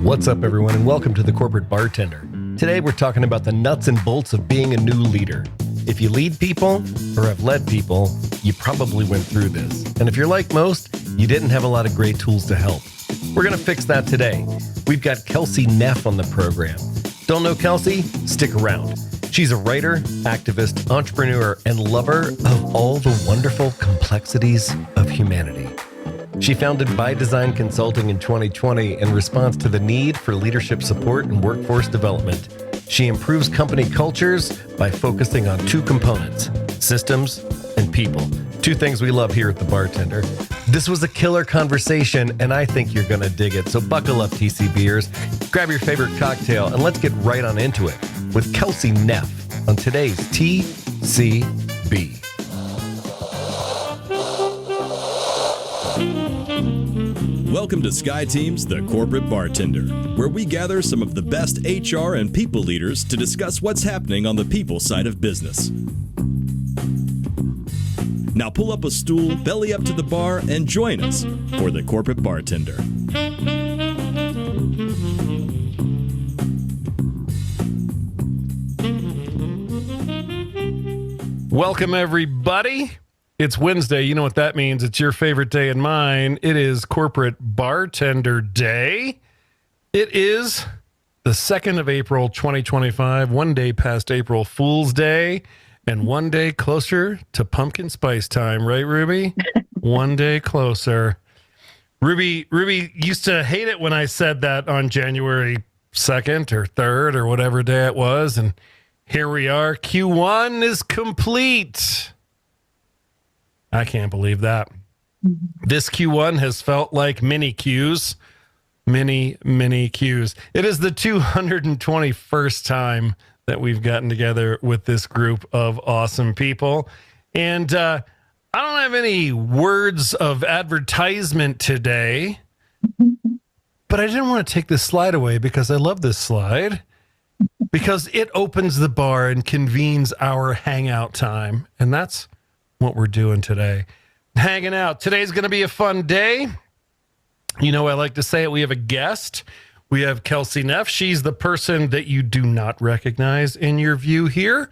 What's up, everyone, and welcome to the Corporate Bartender. Today, we're talking about the nuts and bolts of being a new leader. If you lead people or have led people, you probably went through this. And if you're like most, you didn't have a lot of great tools to help. We're going to fix that today. We've got Kelsey Neff on the program. Don't know Kelsey? Stick around. She's a writer, activist, entrepreneur, and lover of all the wonderful complexities of humanity. She founded By Design Consulting in 2020 in response to the need for leadership support and workforce development. She improves company cultures by focusing on two components, systems and people. Two things we love here at The Bartender. This was a killer conversation, and I think you're going to dig it. So buckle up, TCBers, grab your favorite cocktail, and let's get right on into it with Kelsey Neff on today's TCB. Welcome to SkyTeam's The Corporate Bartender, where we gather some of the best HR and people leaders to discuss what's happening on the people side of business. Now pull up a stool, belly up to the bar, and join us for The Corporate Bartender. Welcome, everybody. It's Wednesday. You know what that means. It's your favorite day and mine. It is Corporate Bartender Day. It is the 2nd of April, 2025, one day past April Fool's Day, and one day closer to pumpkin spice time, right, Ruby? One day closer. Ruby used to hate it when I said that on January 2nd or 3rd or whatever day it was, and here we are. Q1 is complete. I can't believe that. This Q1 has felt like mini Qs. Many Qs. It is the 221st time that we've gotten together with this group of awesome people. And I don't have any words of advertisement today, but I didn't want to take this slide away because I love this slide, because it opens the bar and convenes our hangout time. And that's what we're doing today. Hanging out. Today's going to be a fun day. You know, I like to say it. We have a guest. We have Kelsey Neff. She's the person that you do not recognize in your view here.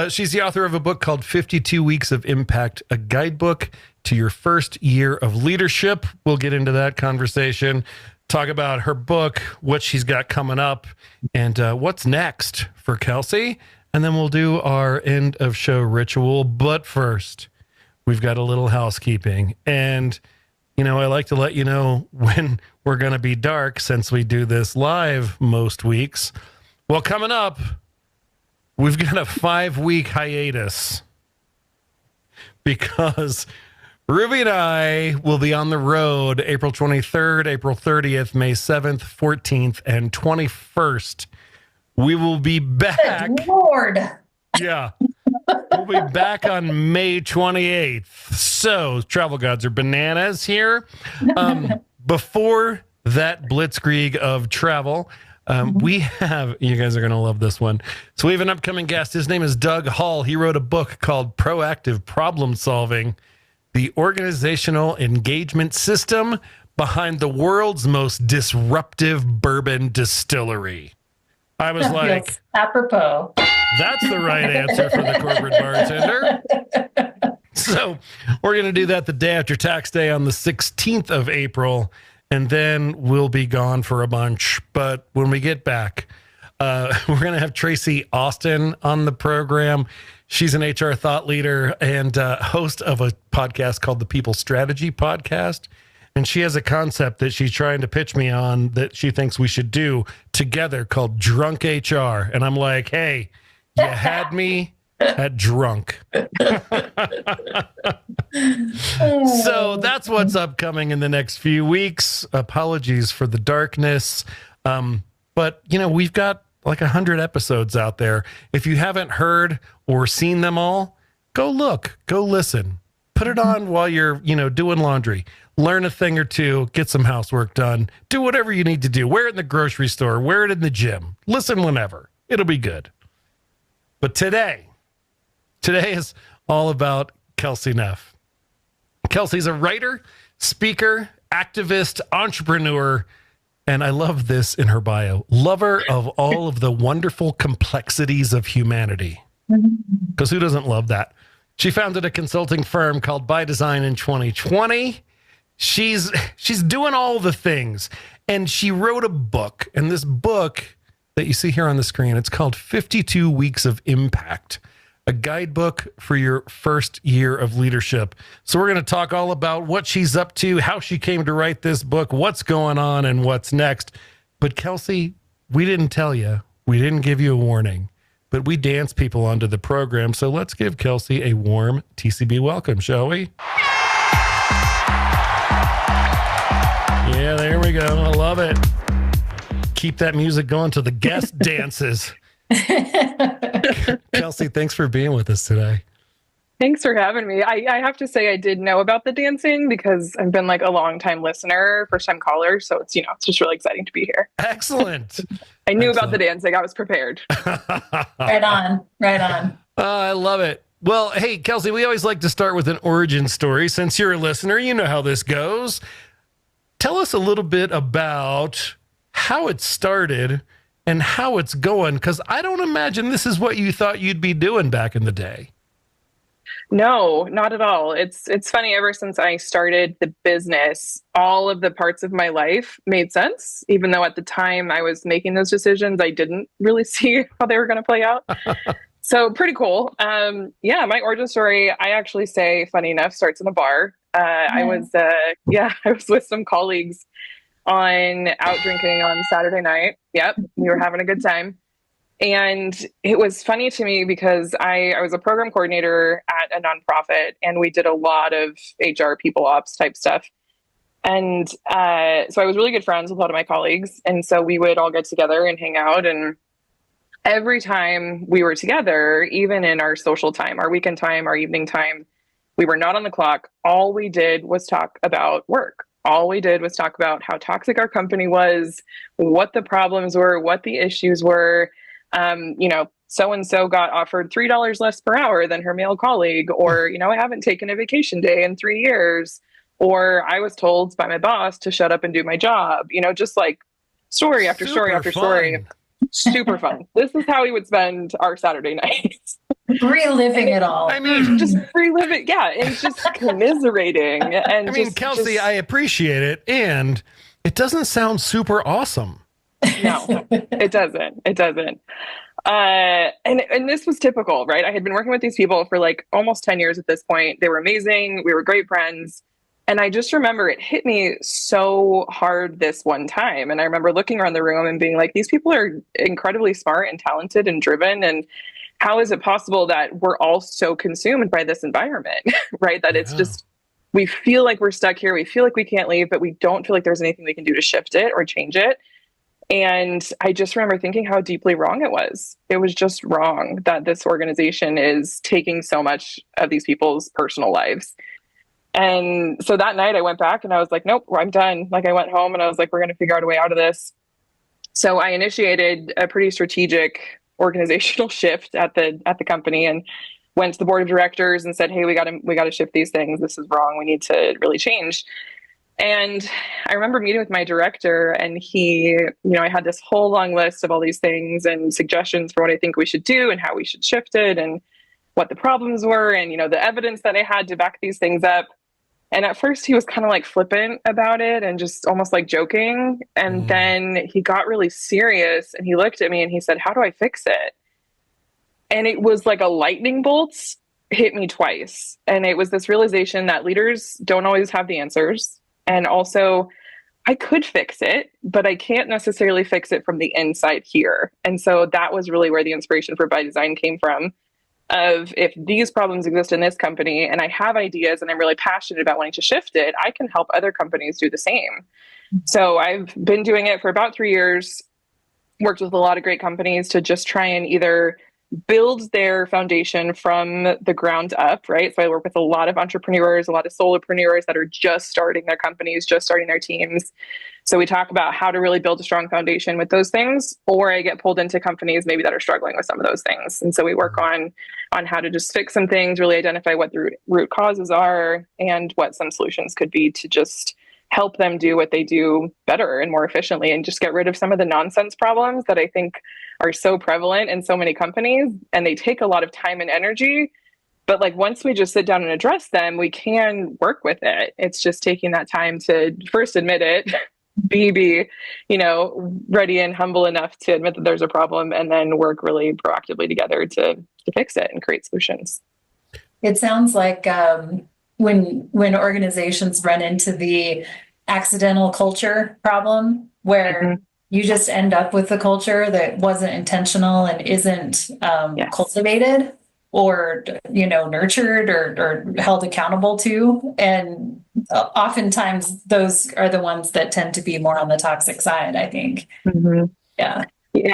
She's the author of a book called 52 Weeks of Impact, a guidebook to your first year of leadership. We'll get into that conversation, talk about her book, what she's got coming up, and what's next for Kelsey. And then we'll do our end of show ritual. But first, we've got a little housekeeping. And, you know, I like to let you know when we're going to be dark since we do this live most weeks. Well, coming up, we've got a 5-week hiatus because Ruby and I will be on the road April 23rd, April 30th, May 7th, 14th, and 21st. We will be back. Good Lord. Yeah. We'll be back on May 28th. So, travel gods are bananas here. Before that blitzkrieg of travel, we have, you guys are going to love this one. So, we have an upcoming guest. His name is Doug Hall. He wrote a book called Proactive Problem Solving, the Organizational Engagement System Behind the World's Most Disruptive Bourbon Distillery. I was like, yes, apropos. That's the right answer for the Corporate Bartender. So we're going to do that the day after tax day on the 16th of April, and then we'll be gone for a bunch. But when we get back, we're going to have Tracy Austin on the program. She's an HR thought leader and host of a podcast called the People Strategy Podcast. And she has a concept that she's trying to pitch me on that she thinks we should do together called Drunk HR. And I'm like, hey, you had me at drunk. So that's what's upcoming in the next few weeks. Apologies for the darkness. But, you know, we've got like 100 episodes out there. If you haven't heard or seen them all, go look, go listen. Put it on while you're, you know, doing laundry. Learn a thing or two, get some housework done, do whatever you need to do. Wear it in the grocery store, wear it in the gym. Listen whenever. It'll be good. But today is all about Kelsey Neff. Kelsey's a writer, speaker, activist, entrepreneur, And I love this in her bio, lover of all of the wonderful complexities of humanity. Because who doesn't love that? She founded a consulting firm called By Design in 2020. She's doing all the things. And she wrote a book. And this book that you see here on the screen, it's called 52 Weeks of Impact, a guidebook for your first year of leadership. So we're going to talk all about what she's up to, how she came to write this book, what's going on, and what's next. But Kelsey, we didn't tell you. We didn't give you a warning. But we dance people onto the program. So let's give Kelsey a warm TCB welcome, shall we? Yeah, there we go. I love it. Keep that music going to the guest dances. Kelsey, thanks for being with us today. Thanks for having me. I have to say I did know about the dancing because I've been like a long time listener, first time caller. So it's just really exciting to be here. Excellent. I knew about the dancing. I was prepared. Right on. I love it. Well, hey, Kelsey, we always like to start with an origin story. Since you're a listener, you know how this goes. Tell us a little bit about how it started and how it's going, because I don't imagine this is what you thought you'd be doing back in the day. No, not at all. It's funny. Ever since I started the business, all of the parts of my life made sense, even though at the time I was making those decisions, I didn't really see how they were going to play out. So pretty cool. My origin story, I actually say, funny enough, starts in a bar. I was with some colleagues out drinking on Saturday night. Yep. We were having a good time. And it was funny to me because I was a program coordinator at a nonprofit and we did a lot of HR people ops type stuff. And so I was really good friends with a lot of my colleagues. And so we would all get together and hang out. And every time we were together, even in our social time, our weekend time, our evening time, we were not on the clock. All we did was talk about work. All we did was talk about how toxic our company was, what the problems were, what the issues were. So-and-so got offered $3 less per hour than her male colleague, or, I haven't taken a vacation day in 3 years, or I was told by my boss to shut up and do my job, just like story after story after story. Super fun. This is how we would spend our Saturday nights. Reliving it all. I mean, just reliving. Yeah. And just commiserating. And Kelsey, I appreciate it. And it doesn't sound super awesome. No, it doesn't. And this was typical, right? I had been working with these people for like almost 10 years at this point. They were amazing. We were great friends. And I just remember it hit me so hard this one time. And I remember looking around the room and being like, these people are incredibly smart and talented and driven. And how is it possible that we're all so consumed by this environment, right? That it's just, we feel like we're stuck here. We feel like we can't leave, but we don't feel like there's anything we can do to shift it or change it. And I just remember thinking how deeply wrong it was. It was just wrong that this organization is taking so much of these people's personal lives. And so that night I went back and I was like, nope, I'm done. Like I went home and I was like, we're going to figure out a way out of this. So I initiated a pretty strategic organizational shift at the company and went to the board of directors and said, hey, we got to shift these things. This is wrong. We need to really change. And I remember meeting with my director and he, I had this whole long list of all these things and suggestions for what I think we should do and how we should shift it and what the problems were and, the evidence that I had to back these things up. And at first he was kind of like flippant about it and just almost like joking. And then he got really serious and he looked at me and he said, how do I fix it? And it was like a lightning bolt hit me twice. And it was this realization that leaders don't always have the answers. And also I could fix it, but I can't necessarily fix it from the inside here. And so that was really where the inspiration for By Design came from. Of if these problems exist in this company and I have ideas and I'm really passionate about wanting to shift it, I can help other companies do the same. So I've been doing it for about 3 years, worked with a lot of great companies to just try and either build their foundation from the ground up, right? So I work with a lot of entrepreneurs, a lot of solopreneurs that are just starting their companies, just starting their teams. So we talk about how to really build a strong foundation with those things, or I get pulled into companies maybe that are struggling with some of those things. And so we work on how to just fix some things, really identify what the root causes are and what some solutions could be to just help them do what they do better and more efficiently, and just get rid of some of the nonsense problems that I think are so prevalent in so many companies, and they take a lot of time and energy. But like, once we just sit down and address them, we can work with it. It's just taking that time to first admit it, be ready and humble enough to admit that there's a problem, and then work really proactively together to fix it and create solutions. It sounds like when organizations run into the accidental culture problem, where you just end up with a culture that wasn't intentional and isn't cultivated or nurtured or held accountable to, and oftentimes those are the ones that tend to be more on the toxic side, I think. Yeah,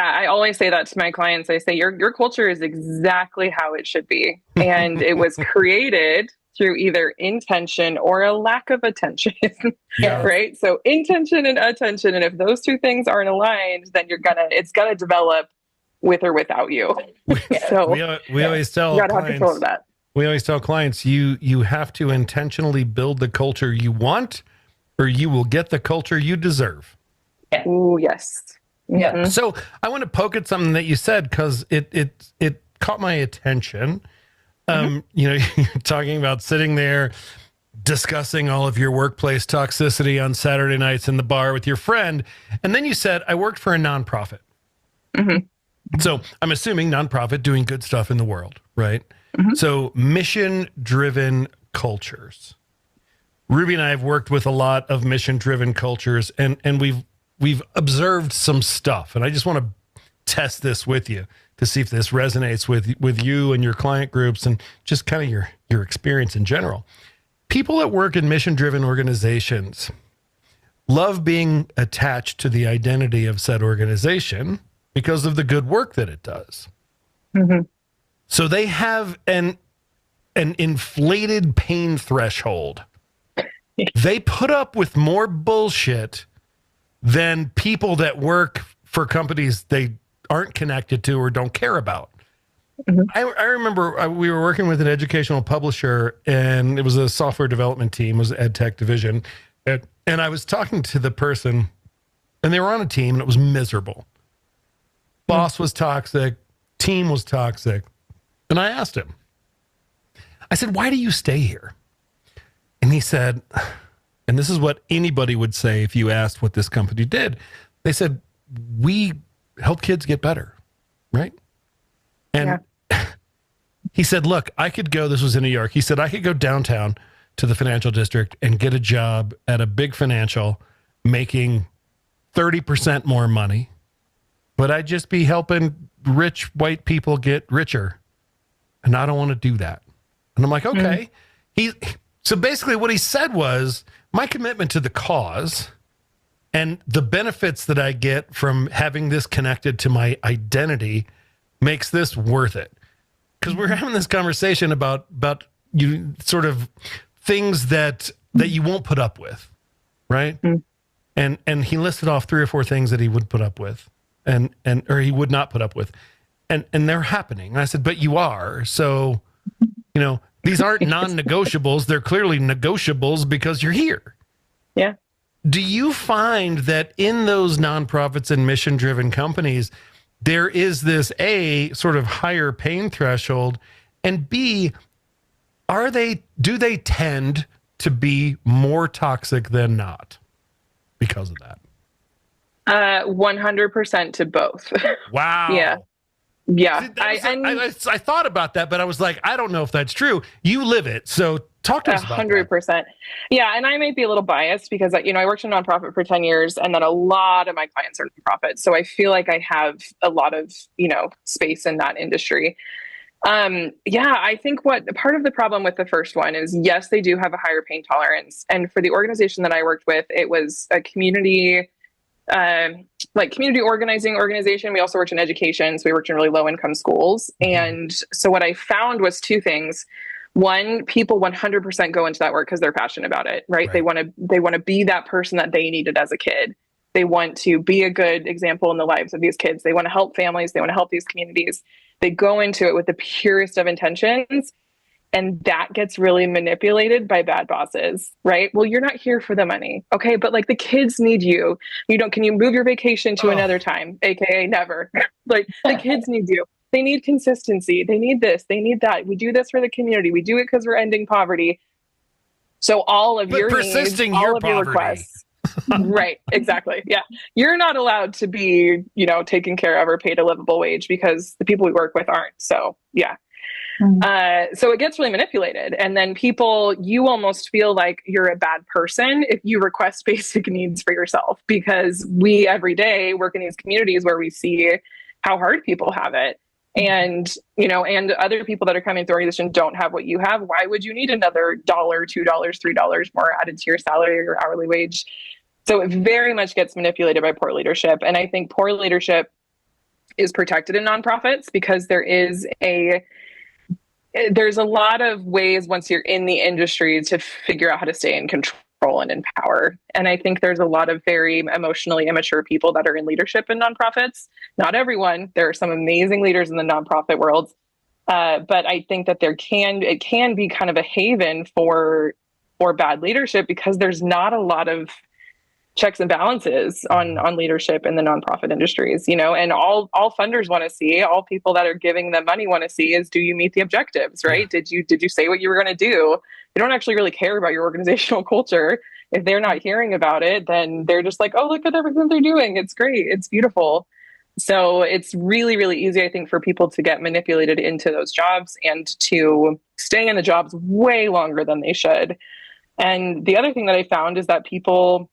I always say that to my clients. I say your culture is exactly how it should be, and it was created through either intention or a lack of attention. Right? So intention and attention, and if those two things aren't aligned, then it's gonna develop with or without you. So we always tell you gotta have control of that. We always tell clients, you have to intentionally build the culture you want, or you will get the culture you deserve. Oh, yes. Yeah. So I want to poke at something that you said, because it caught my attention. You're talking about sitting there discussing all of your workplace toxicity on Saturday nights in the bar with your friend, and then you said, I worked for a nonprofit. So I'm assuming nonprofit, doing good stuff in the world, right? So mission-driven cultures. Ruby and I have worked with a lot of mission-driven cultures, and we've observed some stuff, and I just want to test this with you to see if this resonates with you and your client groups, and just kind of your experience in general. People that work in mission-driven organizations love being attached to the identity of said organization because of the good work that it does. So they have an inflated pain threshold. They put up with more bullshit than people that work for companies they aren't connected to or don't care about. I remember we were working with an educational publisher, and it was a software development team, it was an ed tech division. And I was talking to the person, and they were on a team, and it was miserable. Boss was toxic, team was toxic. And I asked him, I said, why do you stay here? And he said, and this is what anybody would say if you asked what this company did. They said, we help kids get better, right? And he said, look, I could go, this was in New York. He said, I could go downtown to the financial district and get a job at a big financial making 30% more money, but I'd just be helping rich white people get richer. And I don't want to do that. And I'm like, okay. So basically what he said was, my commitment to the cause and the benefits that I get from having this connected to my identity makes this worth it. Because we're having this conversation about you sort of things that you won't put up with, right? And he listed off 3 or 4 things that he would put up with, or he would not put up with, and they're happening. And I said, but you are. So, these aren't non-negotiables. They're clearly negotiables because you're here. Yeah. Do you find that in those nonprofits and mission-driven companies, there is this A, sort of higher pain threshold, and B, do they tend to be more toxic than not because of that? 100% to both. Wow. Yeah. I thought about that, but I was like, I don't know if that's true. You live it. So talk to us about 100%. that. Yeah. And I might be a little biased because, I worked in a nonprofit for 10 years, and then a lot of my clients are nonprofits. So I feel like I have a lot of, space in that industry. I think part of the problem with the first one is, yes, they do have a higher pain tolerance. And for the organization that I worked with, it was a community organizing organization. We also worked in education. So we worked in really low income schools. And so what I found was 2 things. One, people 100% go into that work because they're passionate about it, right? They want to be that person that they needed as a kid. They want to be a good example in the lives of these kids. They want to help families. They want to help these communities. They go into it with the purest of intentions. And that gets really manipulated by bad bosses, right? Well, you're not here for the money. Okay. But like the kids need you. Can you move your vacation to another time? AKA never. Like the kids need you. They need consistency. They need this. They need that. We do this for the community. We do it because we're ending poverty. So all of your needs, all of your requests. Right. Exactly. Yeah. You're not allowed to be, taken care of or paid a livable wage because the people we work with aren't. So yeah. So it gets really manipulated. And then you almost feel like you're a bad person if you request basic needs for yourself, because we every day work in these communities where we see how hard people have it. And, and other people that are coming to the organization don't have what you have. Why would you need another $1, $2, $3 more added to your salary or your hourly wage? So it very much gets manipulated by poor leadership. And I think poor leadership is protected in nonprofits because there's a lot of ways once you're in the industry to figure out how to stay in control and in power. And I think there's a lot of very emotionally immature people that are in leadership in nonprofits. Not everyone. There are some amazing leaders in the nonprofit world. But I think that it can be kind of a haven for bad leadership because there's not a lot of checks and balances on leadership in the nonprofit industries, and all funders want to see, all people that are giving them money want to see is, do you meet the objectives, right? Yeah. Did you say what you were going to do? They don't actually really care about your organizational culture. If they're not hearing about it, then they're just like, oh, look at everything they're doing. It's great. It's beautiful. So it's really, really easy, I think, for people to get manipulated into those jobs and to stay in the jobs way longer than they should. And the other thing that I found is that people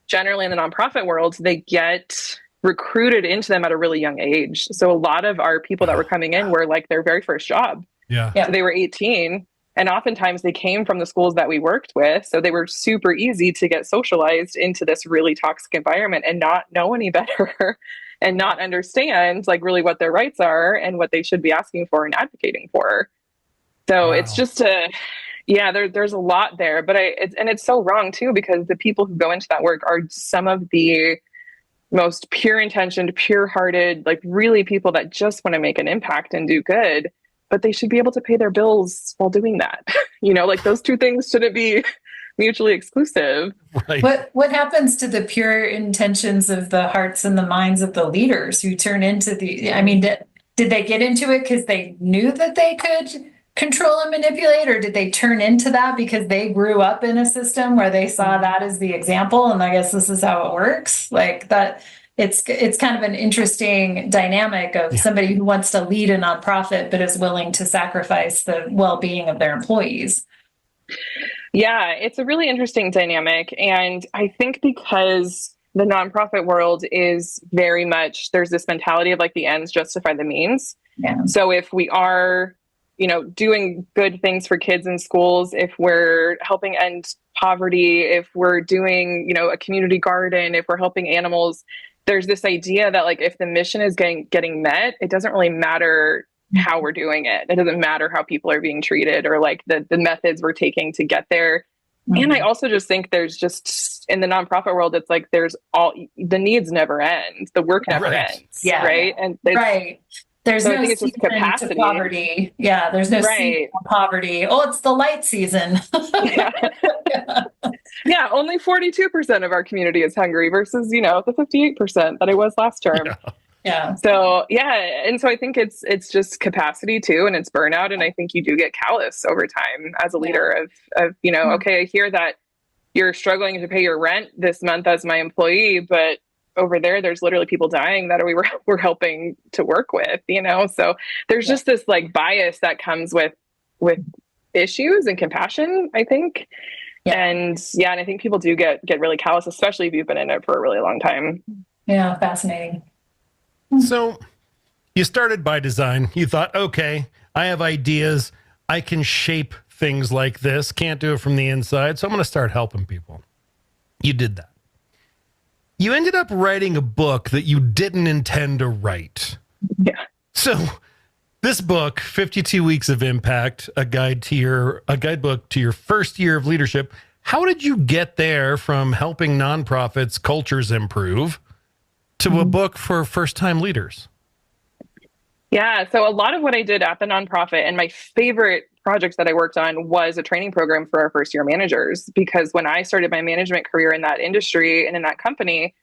generally in the nonprofit world, they get recruited into them at a really young age. So a lot of our people that were coming in were like their very first job. Yeah. So they were 18. And oftentimes they came from the schools that we worked with. So they were super easy to get socialized into this really toxic environment and not know any better and not understand like really what their rights are and what they should be asking for and advocating for. So It's just there's a lot there, but it's so wrong too, because the people who go into that work are some of the most pure intentioned, pure hearted, like really people that just want to make an impact and do good, but they should be able to pay their bills while doing that. Like those two things shouldn't be mutually exclusive. Right. What happens to the pure intentions of the hearts and the minds of the leaders who turn into did they get into it because they knew that they could control and manipulate, or did they turn into that because they grew up in a system where they saw that as the example and I guess this is how it works? Like that, it's kind of an interesting dynamic of somebody who wants to lead a nonprofit but is willing to sacrifice the well-being of their employees. Yeah, it's a really interesting dynamic. And I think because the nonprofit world is very much, there's this mentality of like the ends justify the means. Yeah. So if we are doing good things for kids in schools, if we're helping end poverty, if we're doing, a community garden, if we're helping animals, there's this idea that like, if the mission is getting met, it doesn't really matter how we're doing it. It doesn't matter how people are being treated or like the methods we're taking to get there. Mm-hmm. And I also just think there's just in the nonprofit world, it's like, the needs never end. The work never ends. Yeah. Right. And there's so no season to poverty. Yeah, there's no season of poverty. Oh, it's the light season. Yeah, only 42% of our community is hungry versus, the 58% that it was last term. Yeah. So, and so I think it's just capacity too, and it's burnout. And I think you do get callous over time as a leader of okay, I hear that you're struggling to pay your rent this month as my employee, but over there's literally people dying that we're helping to work with, so there's just this like bias that comes with issues and compassion, I think. And I think people do get really callous, especially if you've been in it for a really long time. Yeah. Fascinating. So you started by design. You thought, okay, I have ideas. I can shape things like this. Can't do it from the inside. So I'm going to start helping people. You did that. You ended up writing a book that you didn't intend to write. Yeah. So this book, 52 Weeks of Impact, a guidebook to your first year of leadership. How did you get there from helping nonprofits cultures improve to a book for first-time leaders? Yeah. So a lot of what I did at the nonprofit, and my favorite projects that I worked on was a training program for our first year managers, because when I started my management career in that industry and in that company,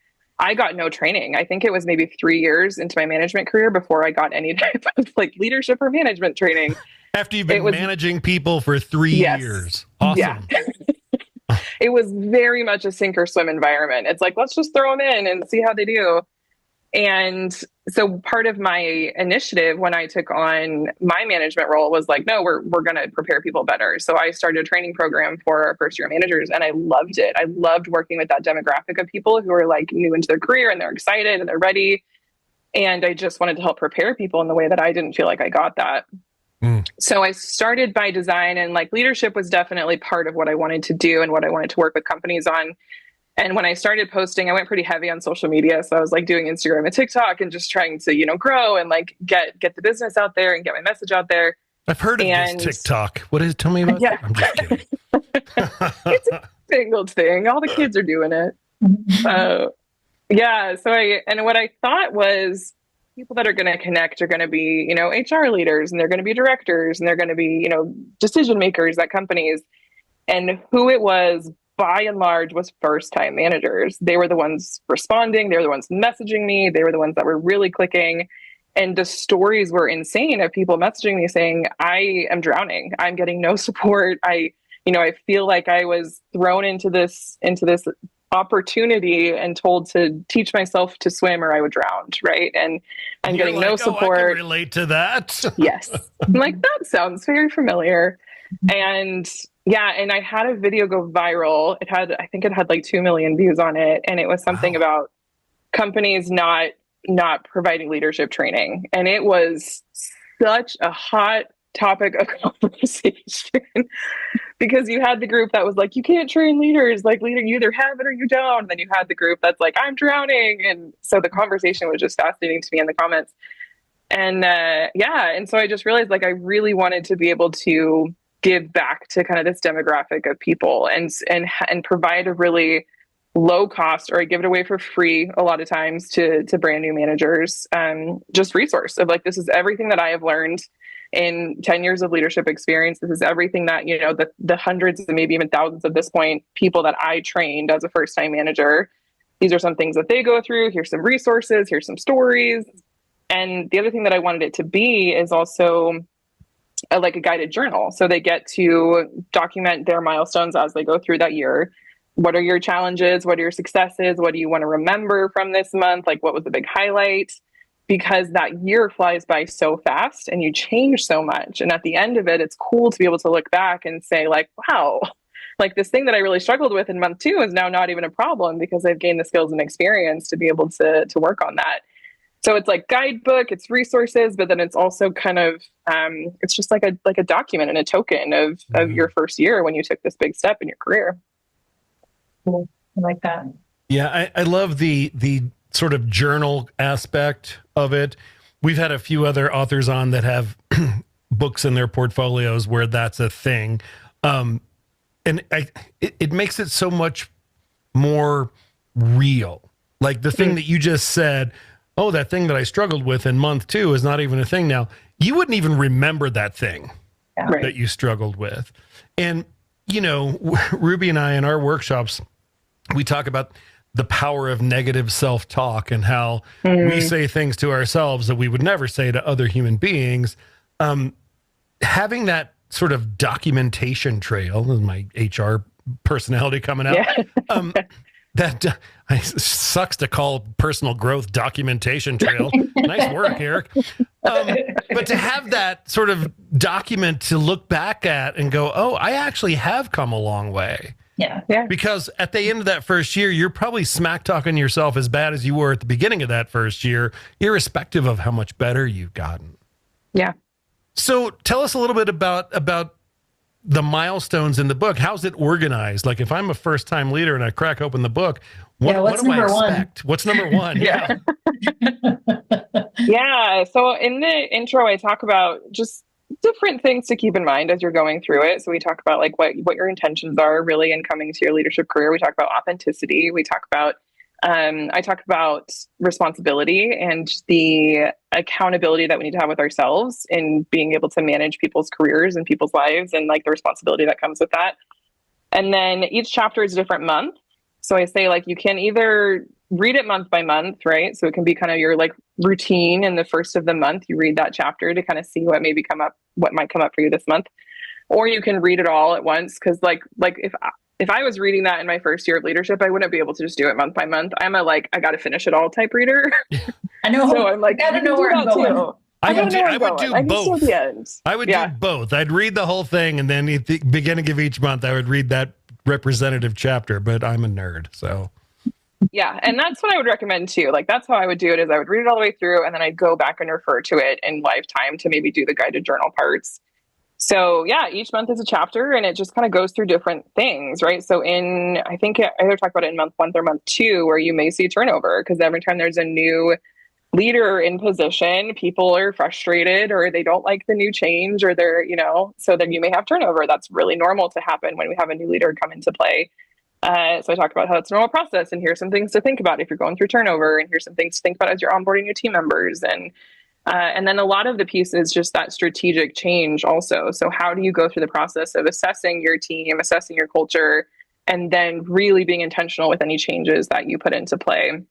I got no training. I think it was maybe 3 years into my management career before I got any type of like leadership or management training. After you've been managing people for 3 years. Awesome. Yeah. It was very much a sink or swim environment. It's like, let's just throw them in and see how they do. And so part of my initiative when I took on my management role was like, no, we're going to prepare people better. So I started a training program for our first year managers, and I loved it. I loved working with that demographic of people who are like new into their career and they're excited and they're ready. And I just wanted to help prepare people in the way that I didn't feel like I got that. So I started by design, and like leadership was definitely part of what I wanted to do and what I wanted to work with companies on. And when I started posting, I went pretty heavy on social media. So I was like doing Instagram and TikTok and just trying to, grow and like get the business out there and get my message out there. I've heard of this TikTok. What is it? Tell me about it. I'm just kidding. It's a singled thing. All the kids are doing it. So what I thought was people that are going to connect are going to be, HR leaders, and they're going to be directors, and they're going to be, decision makers at companies. And who it was, by and large, was first-time managers. They were the ones responding. They were the ones messaging me. They were the ones that were really clicking. And the stories were insane of people messaging me saying, I am drowning. I'm getting no support. I feel like I was thrown into this opportunity and told to teach myself to swim or I would drown, right? And I'm getting no support. I can relate to that. Yes. I'm like, that sounds very familiar. And and I had a video go viral. I think it had like 2 million views on it. And it was something about companies not providing leadership training. And it was such a hot topic of conversation because you had the group that was like, you can't train leaders, like leader, you either have it or you don't. And then you had the group that's like, I'm drowning. And so the conversation was just fascinating to me in the comments. And and so I just realized like I really wanted to be able to give back to kind of this demographic of people and provide a really low cost, or I give it away for free a lot of times to brand new managers, just resource of like, this is everything that I have learned in 10 years of leadership experience. This is everything that, the hundreds and maybe even thousands at this point, people that I trained as a first-time manager. These are some things that they go through. Here's some resources. Here's some stories. And the other thing that I wanted it to be is also like a guided journal. So they get to document their milestones as they go through that year. What are your challenges? What are your successes? What do you want to remember from this month? Like, what was the big highlight? Because that year flies by so fast and you change so much. And at the end of it, it's cool to be able to look back and say like, wow, like this thing that I really struggled with in month 2 is now not even a problem because I've gained the skills and experience to be able to work on that. So it's like guidebook, it's resources, but then it's also kind of, it's just like a document and a token of your first year when you took this big step in your career. Cool. I like that. Yeah, I love the sort of journal aspect of it. We've had a few other authors on that have books in their portfolios where that's a thing. And it makes it so much more real. Like the thing that you just said, oh, that thing that I struggled with in month 2 is not even a thing now. You wouldn't even remember that thing that you struggled with. And, Ruby and I in our workshops, we talk about the power of negative self-talk and how we say things to ourselves that we would never say to other human beings. Having that sort of documentation trail, this is my HR personality coming out, that sucks to call personal growth documentation trail. Nice work, Eric. But to have that sort of document to look back at and go, oh, I actually have come a long way. Yeah. Because at the end of that first year, you're probably smack talking yourself as bad as you were at the beginning of that first year, irrespective of how much better you've gotten. Yeah. So tell us a little bit about the milestones in the book. How's it organized? Like if I'm a first-time leader and I crack open the book, what do I expect? What's number 1? Yeah. Yeah. So in the intro, I talk about just different things to keep in mind as you're going through it. So we talk about like what your intentions are really in coming to your leadership career. We talk about authenticity. We talk about I talk about responsibility and the accountability that we need to have with ourselves in being able to manage people's careers and people's lives, and like the responsibility that comes with that. And then each chapter is a different month. So I say, like, you can either read it month by month, right? So it can be kind of your like routine in the first of the month. You read that chapter to kind of see what might come up for you this month. Or you can read it all at once. Cause like if I was reading that in my first year of leadership, I wouldn't be able to just do it month by month. I'm a like, I got to finish it all type reader. I know. So I'm like, I gotta know where I'm going. I would do both. I would do both. I'd read the whole thing, and then at the beginning of each month, I would read that representative chapter, but I'm a nerd, so. Yeah, and that's what I would recommend too. Like, that's how I would do it, is I would read it all the way through, and then I'd go back and refer to it in lifetime to maybe do the guided journal parts. So yeah, each month is a chapter, and it just kind of goes through different things, right? So I think I either talk about it in month 1 or month 2, where you may see turnover, because every time there's a new leader in position, people are frustrated, or they don't like the new change, or they're, so then you may have turnover. That's really normal to happen when we have a new leader come into play. So I talk about how it's a normal process, and here's some things to think about if you're going through turnover, and here's some things to think about as you're onboarding your team members. And then a lot of the piece is just that strategic change also. So how do you go through the process of assessing your team, assessing your culture, and then really being intentional with any changes that you put into play?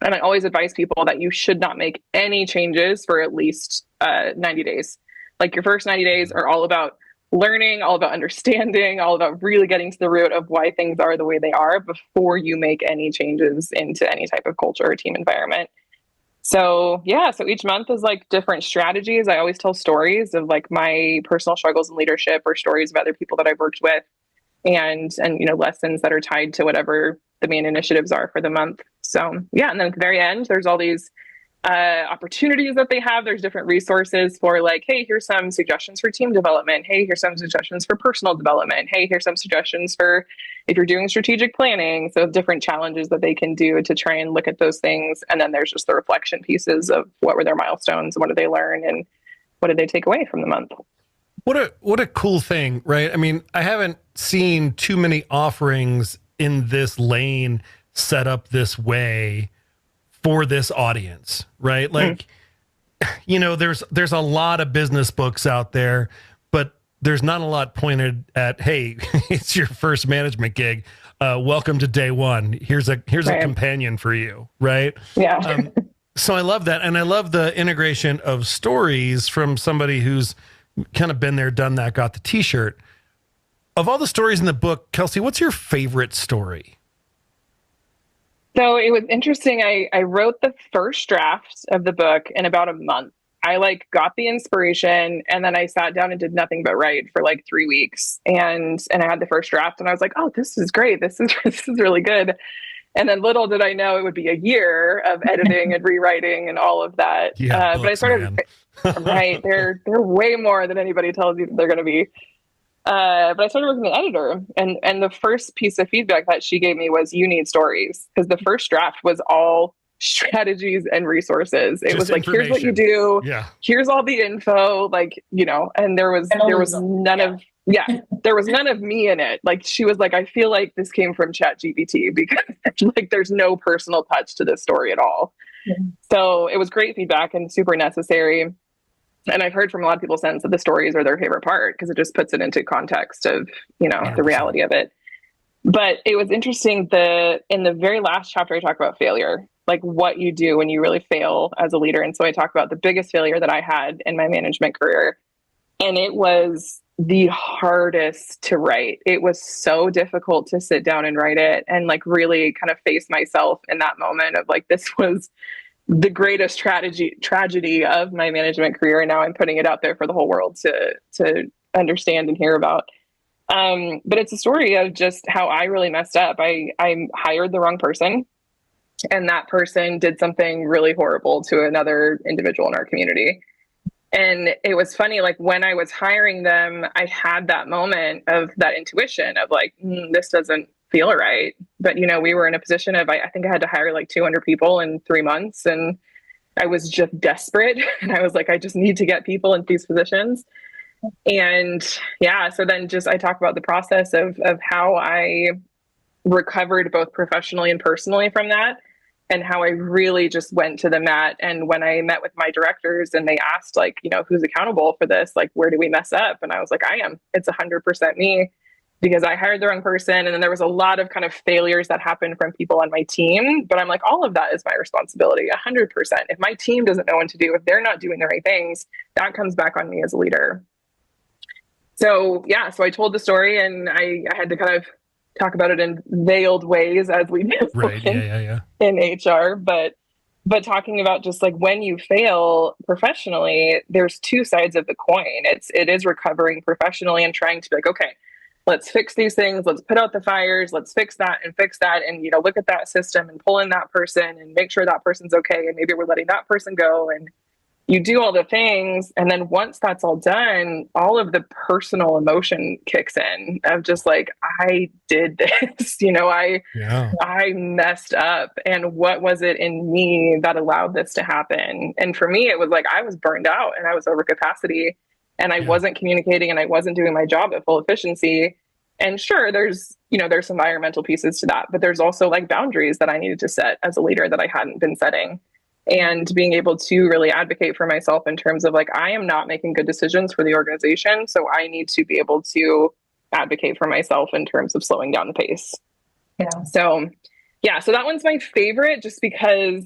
And I always advise people that you should not make any changes for at least 90 days. Like, your first 90 days are all about learning, all about understanding, all about really getting to the root of why things are the way they are before you make any changes into any type of culture or team environment. So yeah, so each month is like different strategies. I always tell stories of like my personal struggles in leadership, or stories of other people that I've worked with, and lessons that are tied to whatever the main initiatives are for the month. So yeah, and then at the very end, there's all these opportunities that they have. There's different resources for like, hey, here's some suggestions for team development. Hey, here's some suggestions for personal development. Hey, here's some suggestions for if you're doing strategic planning. So different challenges that they can do to try and look at those things. And then there's just the reflection pieces of what were their milestones, what did they learn, and what did they take away from the month. What a cool thing, right? I mean, I haven't seen too many offerings in this lane set up this way for this audience, right? Like, there's a lot of business books out there, but there's not a lot pointed at, hey, it's your first management gig. Welcome to day one. Here's a companion for you, right? Yeah. So I love that. And I love the integration of stories from somebody who's kind of been there, done that, got the t-shirt. Of all the stories in the book, Kelsey, what's your favorite story? So it was interesting. I wrote the first draft of the book in about a month. I got the inspiration, and then I sat down and did nothing but write for 3 weeks. And I had the first draft, and I was like, oh, this is great. This is really good. And then little did I know it would be a year of editing and rewriting and all of that. Yeah, but I started, right. They're way more than anybody tells you that they're going to be. But I started working with an editor, and the first piece of feedback that she gave me was, you need stories, because the first draft was all strategies and resources. It was like, here's what you do. Yeah. Here's all the info, and there was none of me in it. Like, she was like, I feel like this came from ChatGPT, because there's no personal touch to this story at all. Yeah. So it was great feedback and super necessary. And I've heard from a lot of people since that the stories are their favorite part, because it just puts it into context of, 100%. The reality of it. But it was interesting in the very last chapter, I talk about failure, like what you do when you really fail as a leader. And so I talk about the biggest failure that I had in my management career. And it was the hardest to write. It was so difficult to sit down and write it and really kind of face myself in that moment of this was the greatest tragedy of my management career. And now I'm putting it out there for the whole world to understand and hear about. But it's a story of just how I really messed up. I hired the wrong person, and that person did something really horrible to another individual in our community. And it was funny, when I was hiring them, I had that moment of that intuition of this doesn't feel right. But, we were in a position of, I think I had to hire 200 people in 3 months, and I was just desperate. And I was like, I just need to get people in these positions. And yeah, so then I talk about the process of how I recovered both professionally and personally from that, and how I really just went to the mat. And when I met with my directors and they asked, like, who's accountable for this? Like, where do we mess up? And I was like, I am. It's 100% me, because I hired the wrong person. And then there was a lot of kind of failures that happened from people on my team. But I'm like, all of that is my responsibility, 100%. If my team doesn't know what to do, if they're not doing the right things, that comes back on me as a leader. So I told the story, and I had to kind of talk about it in veiled ways, as we do Right. Yeah. in HR. But talking about just like when you fail professionally, there's two sides of the coin. It is recovering professionally and trying to be like, okay, let's fix these things. Let's put out the fires. Let's fix that. And, look at that system and pull in that person and make sure that person's okay. And maybe we're letting that person go. And you do all the things. And then once that's all done, all of the personal emotion kicks in of just like, I did this, I messed up. And what was it in me that allowed this to happen? And for me, it was like, I was burned out and I was over capacity, and I wasn't communicating, and I wasn't doing my job at full efficiency. And sure, there's environmental pieces to that, but there's also like boundaries that I needed to set as a leader that I hadn't been setting. And being able to really advocate for myself in terms of like, I am not making good decisions for the organization. So I need to be able to advocate for myself in terms of slowing down the pace. Yeah. So that one's my favorite, just because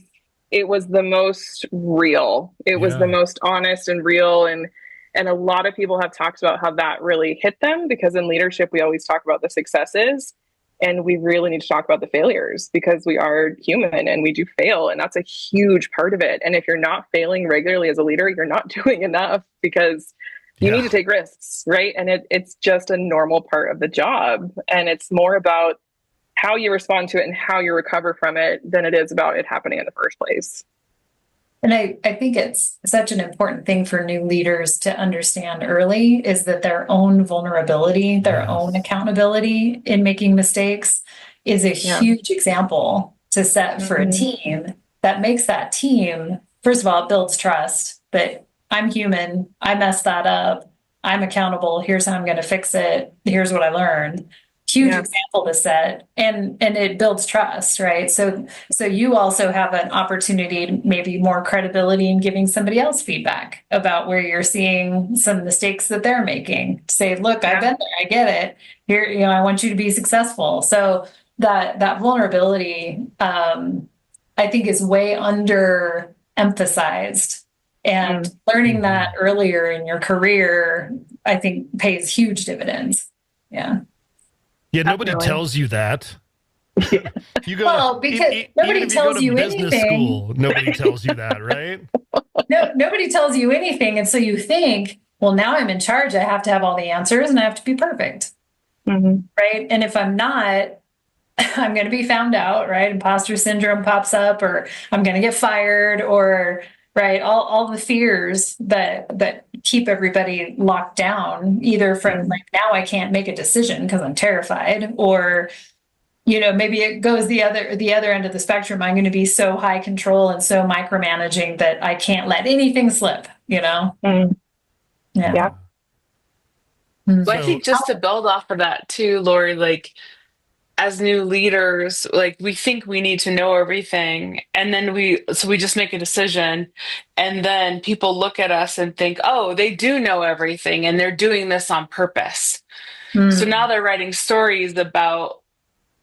it was the most real. It was the most honest and real. And a lot of people have talked about how that really hit them, because in leadership, we always talk about the successes. And we really need to talk about the failures, because we are human and we do fail. And that's a huge part of it. And if you're not failing regularly as a leader, you're not doing enough, because you need to take risks, right? And it's just a normal part of the job. And it's more about how you respond to it and how you recover from it than it is about it happening in the first place. And I think it's such an important thing for new leaders to understand early, is that their own vulnerability, their own accountability in making mistakes is a huge example to set for a team that makes that team, first of all, it builds trust that I'm human, I messed that up, I'm accountable, here's how I'm going to fix it, here's what I learned. Huge example to set, and it builds trust, right? So you also have an opportunity, maybe more credibility in giving somebody else feedback about where you're seeing some mistakes that they're making. To say, look, I've been there, I get it. Here, I want you to be successful. So that vulnerability, I think, is way under emphasized, and learning that earlier in your career, I think, pays huge dividends. Yeah. Yeah, nobody tells you that. You go, because nobody tells you anything. School, nobody tells you that, right? No, nobody tells you anything. And so you think, well, now I'm in charge. I have to have all the answers and I have to be perfect. Right. And if I'm not, I'm going to be found out, right? Imposter syndrome pops up, or I'm going to get fired, or right. All the fears that keep everybody locked down, either from like, now I can't make a decision because I'm terrified, or, maybe it goes the other end of the spectrum. I'm going to be so high control and so micromanaging that I can't let anything slip, Yeah. Well, I think just to build off of that too, Lori, like, as new leaders, like, we think we need to know everything, and then we just make a decision, and then people look at us and think, oh, they do know everything and they're doing this on purpose. So now they're writing stories about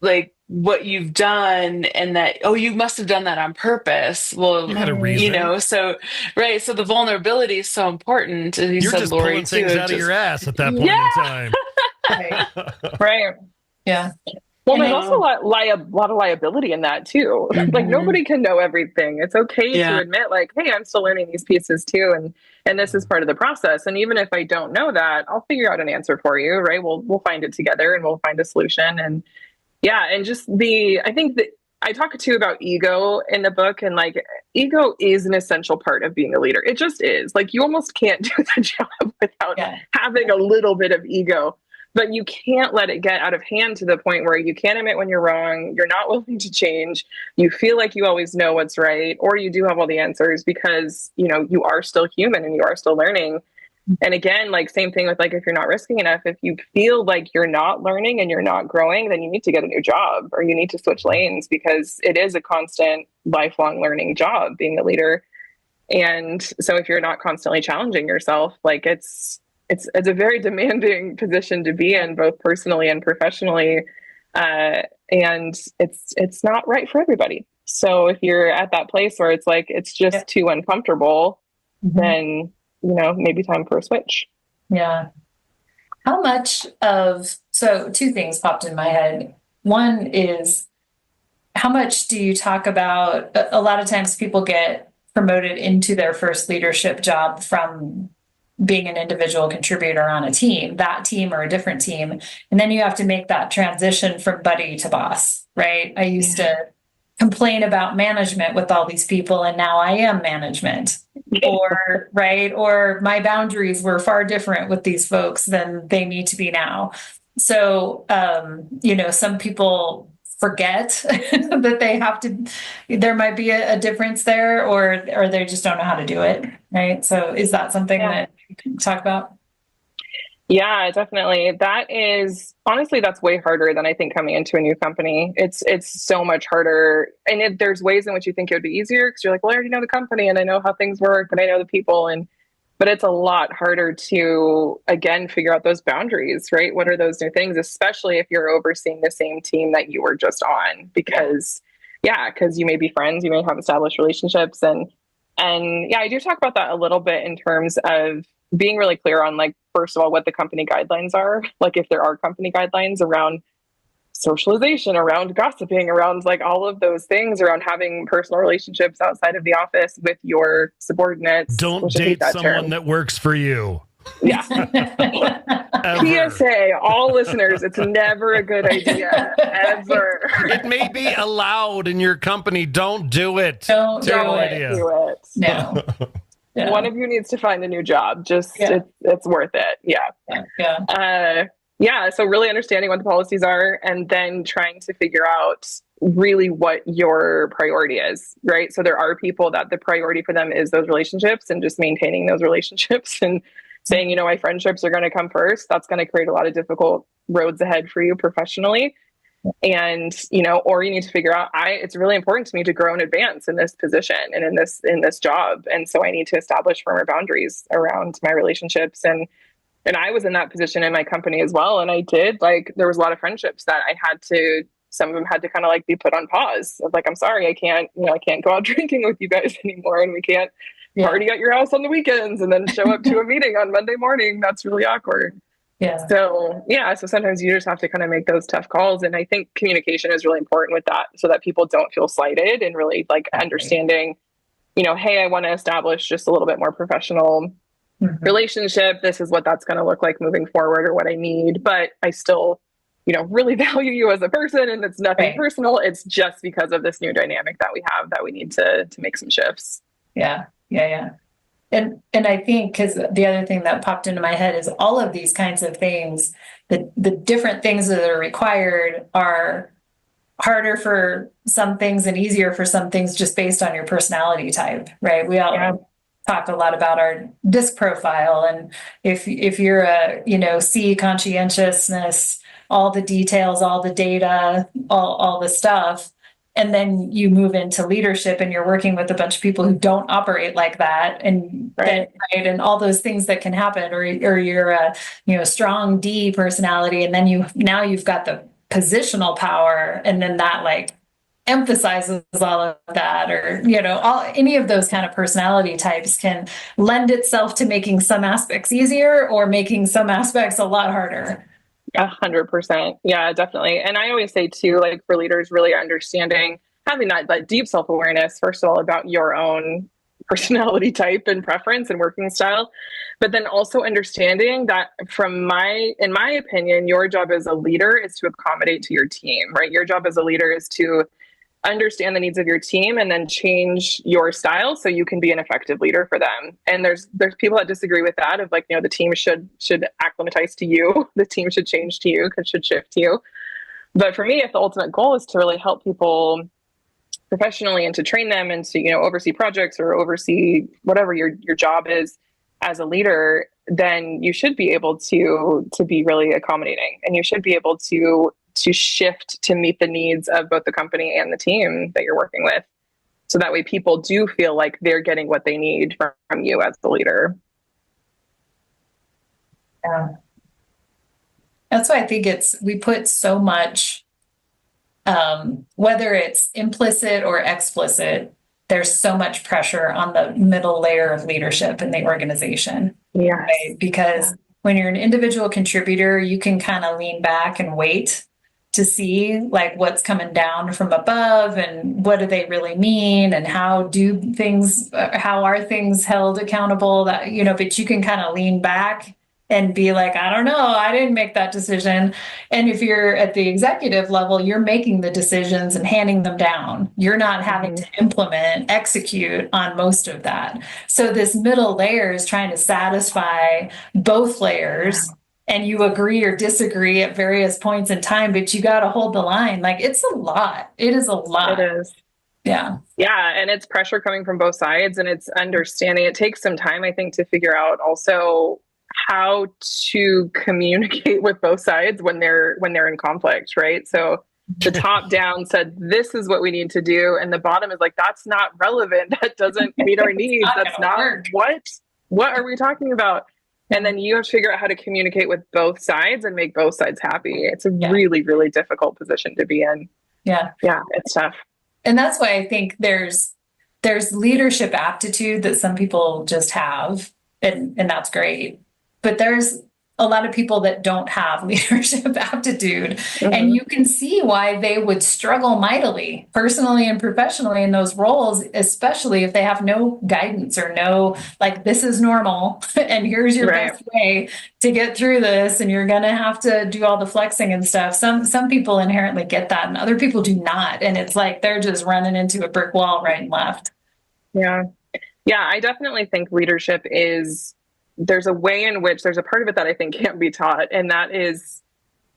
like what you've done, and that, oh, you must have done that on purpose. Well, you had a reason. So the vulnerability is so important. As You're said, just Lori, pulling things out of your ass at that point in time. Right. Yeah. Well, there's also a lot of liability in that too. Like, nobody can know everything. It's okay to admit, like, hey, I'm still learning these pieces too, and this is part of the process. And even if I don't know that, I'll figure out an answer for you, right? We'll find it together and we'll find a solution. And just I think that I talk too about ego in the book, and like, ego is an essential part of being a leader. It just is. Like, you almost can't do the job without having a little bit of ego. But you can't let it get out of hand to the point where you can't admit when you're wrong, you're not willing to change, you feel like you always know what's right, or you do have all the answers, because, you are still human and you are still learning. And again, like same thing with like, if you're not risking enough, if you feel like you're not learning and you're not growing, then you need to get a new job or you need to switch lanes, because it is a constant lifelong learning job being a leader. And so if you're not constantly challenging yourself, like it's a very demanding position to be in, both personally and professionally. And it's not right for everybody. So if you're at that place where it's like, it's just too uncomfortable, then, maybe time for a switch. Yeah. How much so two things popped in my head. One is, how much do you talk about, a lot of times people get promoted into their first leadership job from being an individual contributor on a team, that team or a different team. And then you have to make that transition from buddy to boss, right? I used to complain about management with all these people, and now I am management. Or, right, or my boundaries were far different with these folks than they need to be now. So, some people forget that they have to, there might be a difference there, or they just don't know how to do it, right? So is that something that you can talk about? Yeah, definitely. That is, honestly, that's way harder than I think coming into a new company. It's so much harder. And there's ways in which you think it would be easier because you're like, well, I already know the company and I know how things work and I know the people. But it's a lot harder to, again, figure out those boundaries, right? What are those new things, especially if you're overseeing the same team that you were just on, because you may be friends, you may have established relationships. And I do talk about that a little bit in terms of being really clear on, like, first of all, what the company guidelines are, like if there are company guidelines around socialization, around gossiping, around like all of those things, around having personal relationships outside of the office with your subordinates. Don't date someone that works for you. Yeah. PSA, all listeners, it's never a good idea, ever. It may be allowed in your company. Don't do it. Don't Terrible do idea. it. No. Yeah. One of you needs to find a new job. Just it's worth it. Yeah. So really understanding what the policies are, and then trying to figure out really what your priority is, right? So there are people that the priority for them is those relationships and just maintaining those relationships and saying, my friendships are going to come first. That's going to create a lot of difficult roads ahead for you professionally. And, or you need to figure out, it's really important to me to grow and advance in this position and in this job. And so I need to establish firmer boundaries around my relationships. And I was in that position in my company as well. And I did, there was a lot of friendships that some of them had to kind of like be put on pause of like, I'm sorry, I can't go out drinking with you guys anymore. And we can't party at your house on the weekends and then show up to a meeting on Monday morning. That's really awkward. Yeah. So sometimes you just have to kind of make those tough calls. And I think communication is really important with that, so that people don't feel slighted, and really understanding, hey, I want to establish just a little bit more professional relationship. This is what that's going to look like moving forward, or what I need. But I still, really value you as a person, and it's nothing personal. It's just because of this new dynamic that we have that we need to make some shifts. Yeah. And I think, because the other thing that popped into my head is all of these kinds of things, the different things that are required are harder for some things and easier for some things just based on your personality type, right? We all talked a lot about our DISC profile. And if you're a, C, conscientiousness, all the details, all the data, all the stuff, and then you move into leadership and you're working with a bunch of people who don't operate like that, and and all those things that can happen, or you're a strong D personality, and then you've got the positional power, and then that emphasizes all of that, or any of those kind of personality types can lend itself to making some aspects easier or making some aspects a lot harder. 100%. Yeah, definitely. And I always say too, for leaders, really understanding, having that deep self-awareness, first of all, about your own personality type and preference and working style, but then also understanding that in my opinion, your job as a leader is to accommodate to your team, right? Your job as a leader is to understand the needs of your team and then change your style so you can be an effective leader for them. And there's people that disagree with that, of the team should acclimatize to you, the team should change to you, should shift to you. But for me, if the ultimate goal is to really help people professionally and to train them and to oversee projects or oversee whatever your job is as a leader, then you should be able to be really accommodating, and you should be able to shift to meet the needs of both the company and the team that you're working with. So that way people do feel like they're getting what they need from you as the leader. Yeah. That's why I think we put so much, whether it's implicit or explicit, there's so much pressure on the middle layer of leadership in the organization. Yeah. Right? Because when you're an individual contributor, you can kind of lean back and wait to see like what's coming down from above and what do they really mean and how are things held accountable, that, but you can kind of lean back and be like, I don't know, I didn't make that decision. And if you're at the executive level, you're making the decisions and handing them down. You're not having to execute on most of that. So this middle layer is trying to satisfy both layers. And you agree or disagree at various points in time, but you got to hold the line. Like, it's a lot. It is a lot. It is. Yeah. Yeah. And it's pressure coming from both sides, and it's understanding. It takes some time, I think, to figure out also how to communicate with both sides when they're in conflict, right? So the top down said, this is what we need to do. And the bottom is like, that's not relevant. That doesn't meet our needs. That's not what are we talking about? And then you have to figure out how to communicate with both sides and make both sides happy. It's a really, really difficult position to be in. Yeah. Yeah, it's tough. And that's why I think there's leadership aptitude that some people just have, and that's great. But there's a lot of people that don't have leadership aptitude. And you can see why they would struggle mightily, personally and professionally, in those roles, especially if they have no guidance or no, like, this is normal and here's your best way to get through this, and you're going to have to do all the flexing and stuff. Some people inherently get that, and other people do not. And it's like they're just running into a brick wall right and left. Yeah. Yeah, I definitely think leadership there's a way in which there's a part of it that I think can't be taught. And that is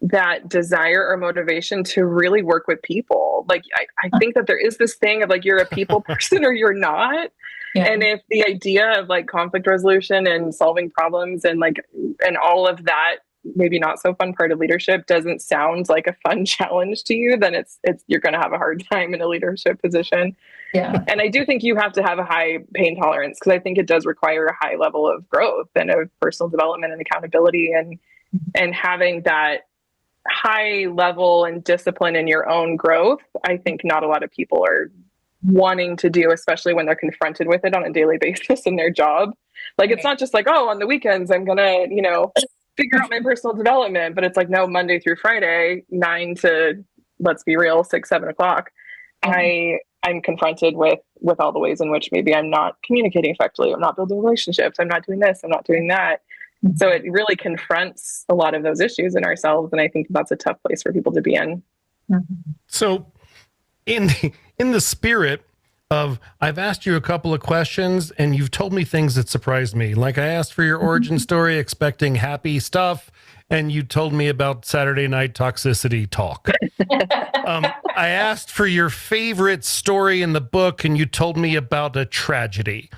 that desire or motivation to really work with people. Like, I think that there is this thing of like, you're a people person or you're not. Yeah. And if the idea of like conflict resolution and solving problems and all of that, maybe not so fun part of leadership, doesn't sound like a fun challenge to you, then you're going to have a hard time in a leadership position. Yeah. And I do think you have to have a high pain tolerance, because I think it does require a high level of growth and of personal development and accountability, and having that high level and discipline in your own growth. I think not a lot of people are wanting to do, especially when they're confronted with it on a daily basis in their job. Like, it's not just like, oh, on the weekends, I'm going to, figure out my personal development. But it's like, no, Monday through Friday, 9 to, let's be real, 6, 7 o'clock. I'm confronted with all the ways in which maybe I'm not communicating effectively. I'm not building relationships. I'm not doing this. I'm not doing that. So it really confronts a lot of those issues in ourselves. And I think that's a tough place for people to be in. So in the spirit of, I've asked you a couple of questions and you've told me things that surprised me. Like, I asked for your origin story expecting happy stuff, and you told me about Saturday night toxicity talk. I asked for your favorite story in the book, and you told me about a tragedy.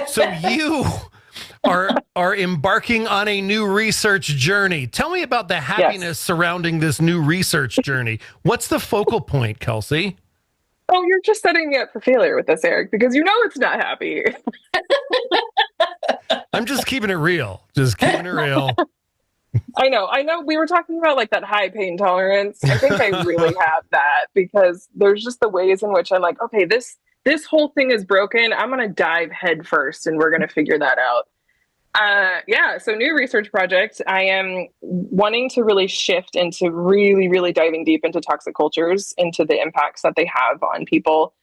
So you are embarking on a new research journey. Tell me about the happiness surrounding this new research journey. What's the focal point, Kelsey? Oh, you're just setting me up for failure with this, Eric, because it's not happy. I'm just keeping it real. I know. We were talking about like that high pain tolerance. I think I really have that, because there's just the ways in which I'm like, okay, this whole thing is broken. I'm going to dive head first and we're going to figure that out. So new research project. I am wanting to really shift into really, really diving deep into toxic cultures, into the impacts that they have on people,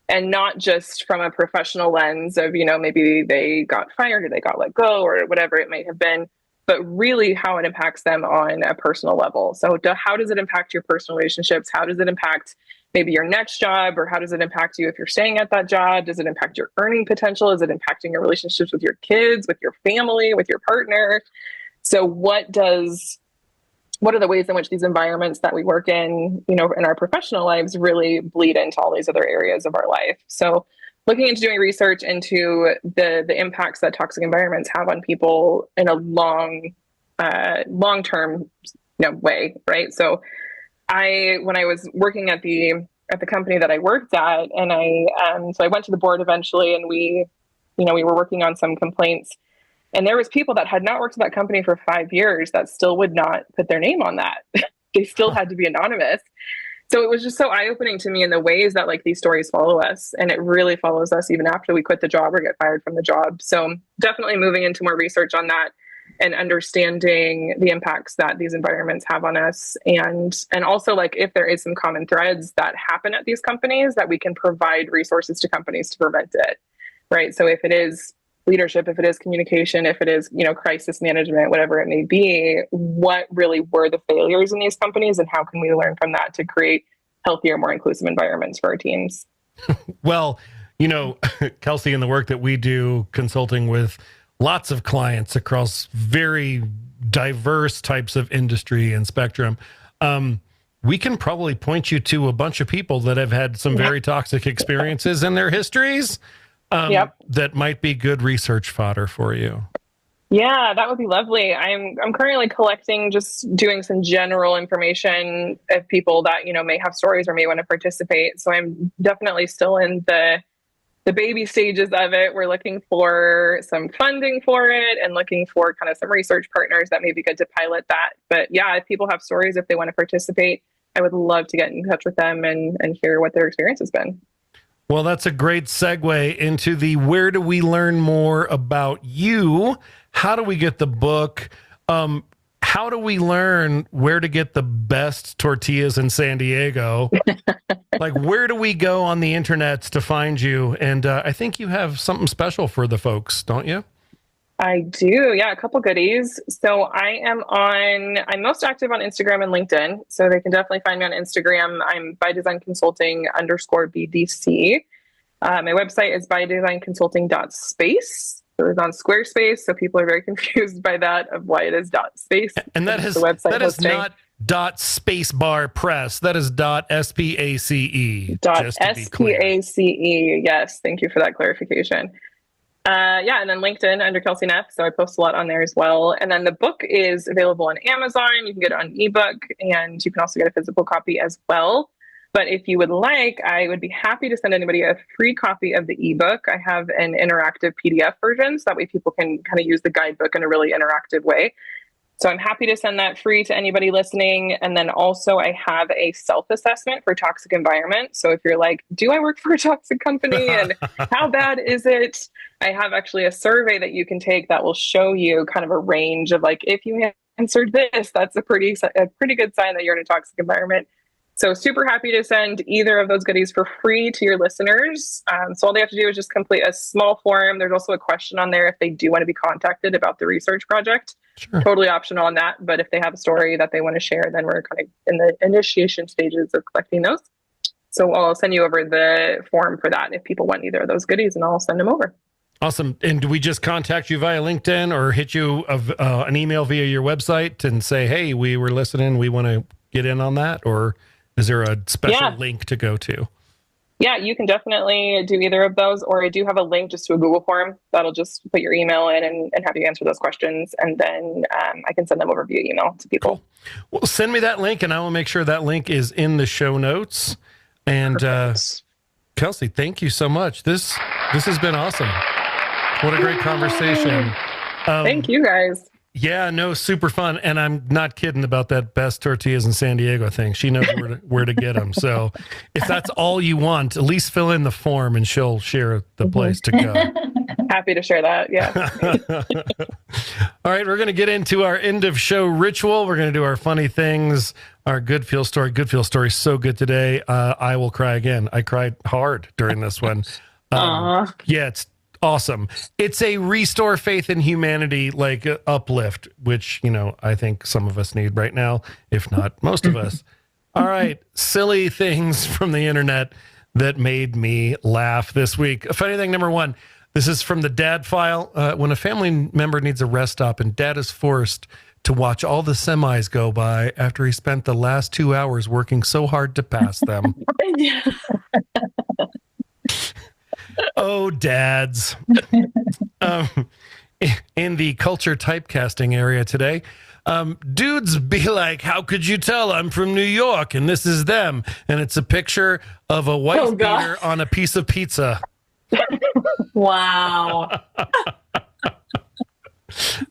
and not just from a professional lens of, maybe they got fired or they got let go or whatever it might have been, but really how it impacts them on a personal level. So how does it impact your personal relationships? How does it impact maybe your next job, or how does it impact you if you're staying at that job? Does it impact your earning potential? Is it impacting your relationships with your kids, with your family, with your partner? So what are the ways in which these environments that we work in our professional lives really bleed into all these other areas of our life? So looking into doing research into the impacts that toxic environments have on people in a long-term way, right? So when I was working at the company that I worked at, and so I went to the board eventually, and we were working on some complaints, and there was people that had not worked at that company for 5 years that still would not put their name on that. They still had to be anonymous. So it was just so eye-opening to me in the ways that like these stories follow us, and it really follows us even after we quit the job or get fired from the job. So definitely moving into more research on that and understanding the impacts that these environments have on us, and also like if there is some common threads that happen at these companies, that we can provide resources to companies to prevent it, right? So if it is leadership, if it is communication, if it is, crisis management, whatever it may be, what really were the failures in these companies, and how can we learn from that to create healthier, more inclusive environments for our teams? Well, Kelsey, in the work that we do consulting with lots of clients across very diverse types of industry and spectrum, we can probably point you to a bunch of people that have had some very toxic experiences in their histories. That might be good research fodder for you. Yeah, that would be lovely. I'm currently collecting, just doing some general information of people that, may have stories or may want to participate. So I'm definitely still in the baby stages of it. We're looking for some funding for it and looking for kind of some research partners that may be good to pilot that. But yeah, if people have stories, if they want to participate, I would love to get in touch with them and hear what their experience has been. Well, that's a great segue into the where do we learn more about you? How do we get the book? How do we learn where to get the best tortillas in San Diego? Like, where do we go on the internet to find you? And I think you have something special for the folks, don't you? I do. Yeah, a couple goodies. So I'm most active on Instagram and LinkedIn. So they can definitely find me on Instagram. I'm by design consulting _BDC. My website is bydesignconsulting.space. So it's on Squarespace. So people are very confused by that, of why it is .space. And that is the website that is not .spacebar press. That is .space. .space. Yes. Thank you for that clarification. And then LinkedIn under Kelsey Neff. So I post a lot on there as well. And then the book is available on Amazon. You can get it on ebook, and you can also get a physical copy as well. But if you would like, I would be happy to send anybody a free copy of the ebook. I have an interactive PDF version, so that way people can kind of use the guidebook in a really interactive way. So I'm happy to send that free to anybody listening. And then also I have a self-assessment for toxic environment. So if you're like, do I work for a toxic company and how bad is it? I have actually a survey that you can take that will show you kind of a range of like, if you answered this, that's a pretty good sign that you're in a toxic environment. So super happy to send either of those goodies for free to your listeners. So all they have to do is just complete a small form. There's also a question on there if they do want to be contacted about the research project. Sure. Totally optional on that. But if they have a story that they want to share, then we're kind of in the initiation stages of collecting those. So I'll send you over the form for that if people want either of those goodies, and I'll send them over. Awesome. And do we just contact you via LinkedIn or hit you an email via your website and say, hey, we were listening, we want to get in on that? Or is there a special link to go to? Yeah, you can definitely do either of those, or I do have a link just to a Google form that'll just put your email in and have you answer those questions. And then I can send them over via email to people. Cool. Well, send me that link and I will make sure that link is in the show notes. And Kelsey, thank you so much. This has been awesome. What a great conversation. Thank you guys. Yeah, no, super fun. And I'm not kidding about that best tortillas in San Diego thing. She knows where to get them. So if that's all you want, at least fill in the form and she'll share the place to go. Happy to share that. Yeah. All right. We're going to get into our end of show ritual. We're going to do our funny things, our good feel story. Good feel story. So good today. I will cry again. I cried hard during this one. Yeah, it's awesome. It's a restore faith in humanity, like uplift, which, I think some of us need right now, if not most of us. All right. Silly things from the internet that made me laugh this week. Funny thing number one, this is from the dad file. When a family member needs a rest stop and dad is forced to watch all the semis go by after he spent the last 2 hours working so hard to pass them. Oh, dads. In the culture typecasting area today, dudes be like, how could you tell I'm from New York and this is them? And it's a picture of a wife beater on a piece of pizza. Wow.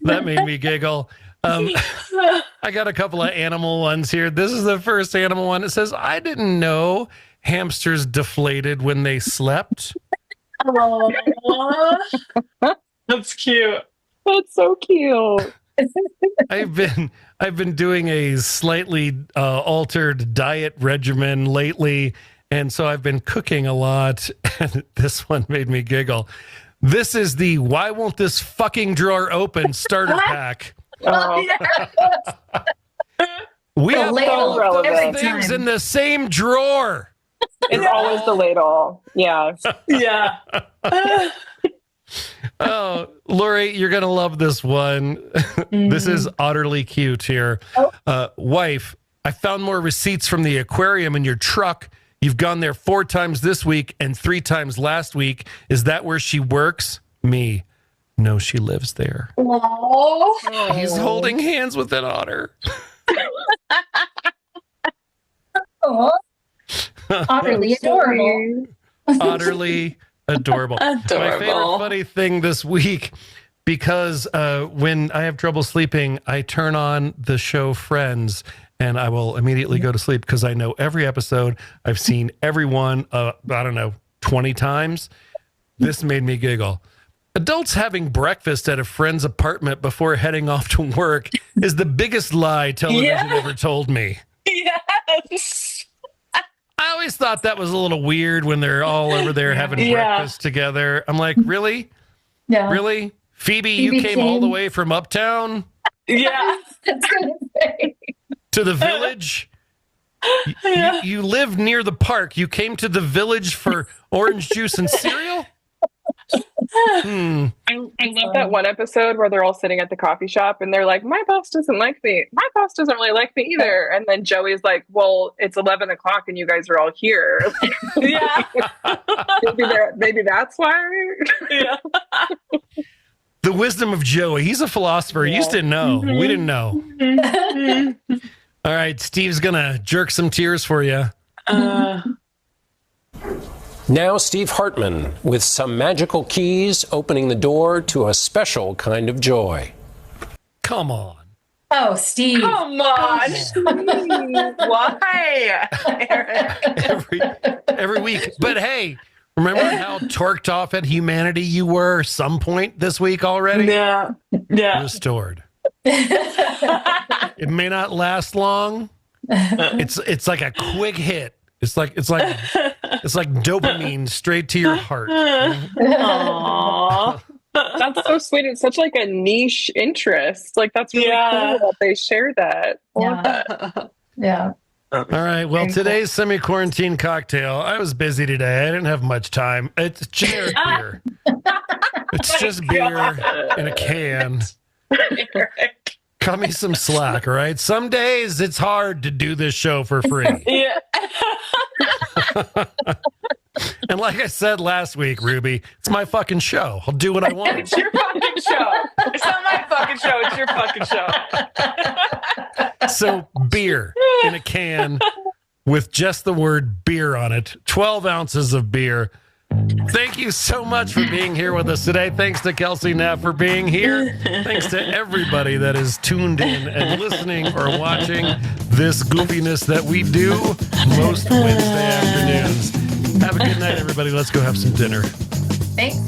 That made me giggle. I got a couple of animal ones here. This is the first animal one. It says, I didn't know hamsters deflated when they slept. Oh, that's cute. That's so cute. I've been doing a slightly altered diet regimen lately, and so I've been cooking a lot. And this one made me giggle. This is the why won't this fucking drawer open starter pack. Oh. We have all of those relevant. things in the same drawer. It's always the ladle. Yeah. Yeah. Oh, Lori, you're going to love this one. This is utterly cute here. Wife, I found more receipts from the aquarium in your truck. You've gone there 4 times this week and 3 times last week. Is that where she works? Me. No, she lives there. Oh. He's holding hands with an otter. Utterly adorable. Utterly adorable. My favorite funny thing this week, because when I have trouble sleeping, I turn on the show Friends and I will immediately go to sleep because I know every episode. I've seen every one, 20 times. This made me giggle. Adults having breakfast at a friend's apartment before heading off to work is the biggest lie television ever told me. Yes. I always thought that was a little weird when they're all over there having breakfast together. I'm like, really? Yeah. Really? Phoebe, you came all the way from uptown? Yeah. That's gonna say. To the village? You live near the park. You came to the village for orange juice and cereal? I love that one episode where they're all sitting at the coffee shop and they're like, my boss doesn't like me. My boss doesn't really like me either. And then Joey's like, well, it's 11 o'clock and you guys are all here. Yeah. maybe that's why. Yeah. The wisdom of Joey. He's a philosopher. You just didn't know. Mm-hmm. We didn't know. All right, Steve's going to jerk some tears for you. Now Steve Hartman with some magical keys opening the door to a special kind of joy. Come on. Oh, Steve. Come on. Why, Aaron? Every week. But hey, remember how torqued off at humanity you were some point this week already? Yeah. Yeah. Restored. It may not last long. It's like a quick hit. It's like dopamine straight to your heart. Aww. That's so sweet. It's such like a niche interest. Like that's really cool that they share that. Yeah. All right. Well, today's semi-quarantine cocktail. I was busy today. I didn't have much time. It's generic beer. It's just beer in a can. Cut me some slack, all right? Some days it's hard to do this show for free. Yeah. And like I said last week, Ruby, it's my fucking show. I'll do what I want. It's your fucking show. It's not my fucking show. It's your fucking show. So beer in a can with just the word beer on it. 12 ounces of beer. Thank you so much for being here with us today. Thanks to Kelsey Neff for being here. Thanks to everybody that is tuned in and listening or watching this goofiness that we do most Wednesday afternoons. Have a good night, everybody. Let's go have some dinner. Thanks.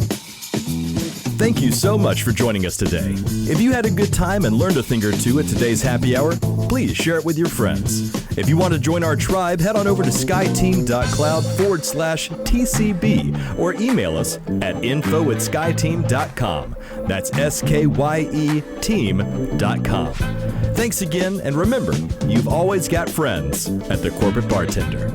Thank you so much for joining us today. If you had a good time and learned a thing or two at today's happy hour, please share it with your friends. If you want to join our tribe, head on over to skyeteam.cloud/TCB or email us at info@skyeteam.com. That's SKYE team.com. Thanks again, and remember, you've always got friends at the Corporate Bartender.